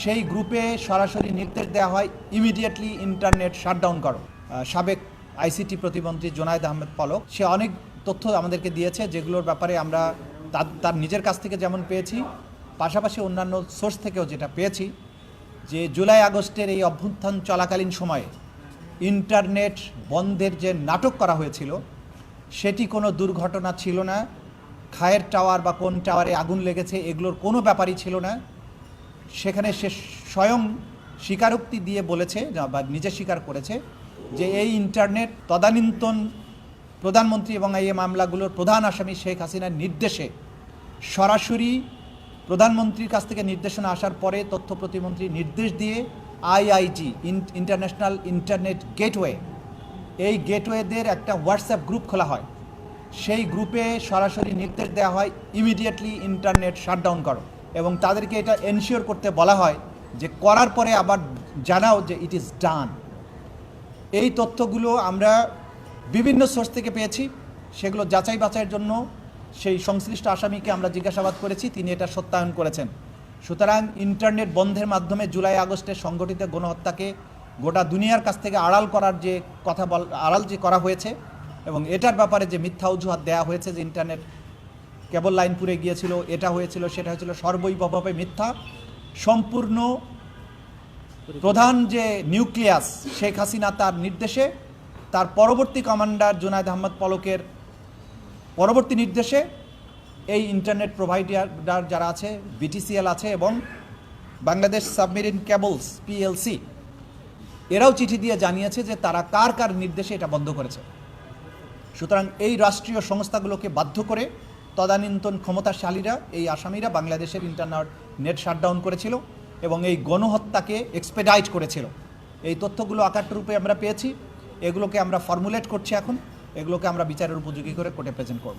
সেই গ্রুপে সরাসরি নির্দেশ দেওয়া হয় ইমিডিয়েটলি ইন্টারনেট শাটডাউন করো। সাবেক আইসিটি প্রতিমন্ত্রী জোনায়েদ আহমেদ পলক সে অনেক তথ্য আমাদেরকে দিয়েছে, যেগুলোর ব্যাপারে আমরা তার নিজের কাছ থেকে যেমন পেয়েছি, পাশাপাশি অন্যান্য সোর্স থেকেও যেটা পেয়েছি, যে জুলাই আগস্টের এই অভ্যুত্থান চলাকালীন সময়ে ইন্টারনেট বন্ধের যে নাটক করা হয়েছিল সেটি কোনো দুর্ঘটনা ছিল না। খায়ের টাওয়ার বা কোন টাওয়ারে আগুন লেগেছে এগুলোর কোনো ব্যাপারই ছিল না। সেখানে সে স্বয়ং স্বীকারোক্তি দিয়ে বলেছে বা নিজে স্বীকার করেছে যে এই ইন্টারনেট তদানীন্তন প্রধানমন্ত্রী এবং এই মামলাগুলোর প্রধান আসামি শেখ হাসিনার নির্দেশে সরাসরি প্রধানমন্ত্রীর কাছ থেকে নির্দেশনা আসার পরে তথ্য প্রতিমন্ত্রী নির্দেশ দিয়ে আইআইজি ইন্টারন্যাশনাল ইন্টারনেট গেটওয়ে, এই গেটওয়েদের একটা হোয়াটসঅ্যাপ গ্রুপ খোলা হয়। সেই গ্রুপে সরাসরি নির্দেশ দেওয়া হয় ইমিডিয়েটলি ইন্টারনেট শাটডাউন করো, এবং তাদেরকে এটা এনশিওর করতে বলা হয় যে করার পরে আবার জানাও যে ইট ইজ ডান। এই তথ্যগুলো আমরা বিভিন্ন সোর্স থেকে পেয়েছি, সেগুলো যাচাই বাছাইয়ের জন্য সেই সংশ্লিষ্ট আসামিকে আমরা জিজ্ঞাসাবাদ করেছি, তিনি এটা সত্যায়ন করেছেন। সুতরাং ইন্টারনেট বন্ধের মাধ্যমে জুলাই আগস্টের সংগঠিত গণহত্যাকে গোটা দুনিয়ার কাছ থেকে আড়াল করার যে আড়াল যে করা হয়েছে, এবং এটার ব্যাপারে যে মিথ্যা অজুহাত দেওয়া হয়েছে যে ইন্টারনেট কেবল লাইন পুড়ে গিয়েছিল, এটা হয়েছিল সেটা হয়েছিল, সর্বৈবভাবে মিথ্যা। সম্পূর্ণ প্রধান যে নিউক্লিয়াস শেখ হাসিনা তার নির্দেশে, তার পরবর্তী কমান্ডার জোনায়েদ আহমেদ পলকের পরবর্তী নির্দেশে এই ইন্টারনেট প্রোভাইডার যারা আছে, বিটিসিএল আছে এবং বাংলাদেশ সাবমেরিন কেবলস পিএলসি, এরাও চিঠি দিয়ে জানিয়েছে যে তারা কার কার নির্দেশে এটা বন্ধ করেছে। সুতরাং এই রাষ্ট্রীয় সংস্থাগুলোকে বাধ্য করে তদানীন্তন ক্ষমতাশালীরা, এই আসামিরা বাংলাদেশের ইন্টারনেট শাটডাউন করেছিল এবং এই গণহত্যাকে এক্সপেডাইট করেছিল। এই তথ্যগুলো আকাররূপে আমরা পেয়েছি, এগুলোকে আমরা ফর্মুলেট করছি এখন, এগুলোকে আমরা বিচারের উপযোগী করে কোর্টে প্রেজেন্ট করব।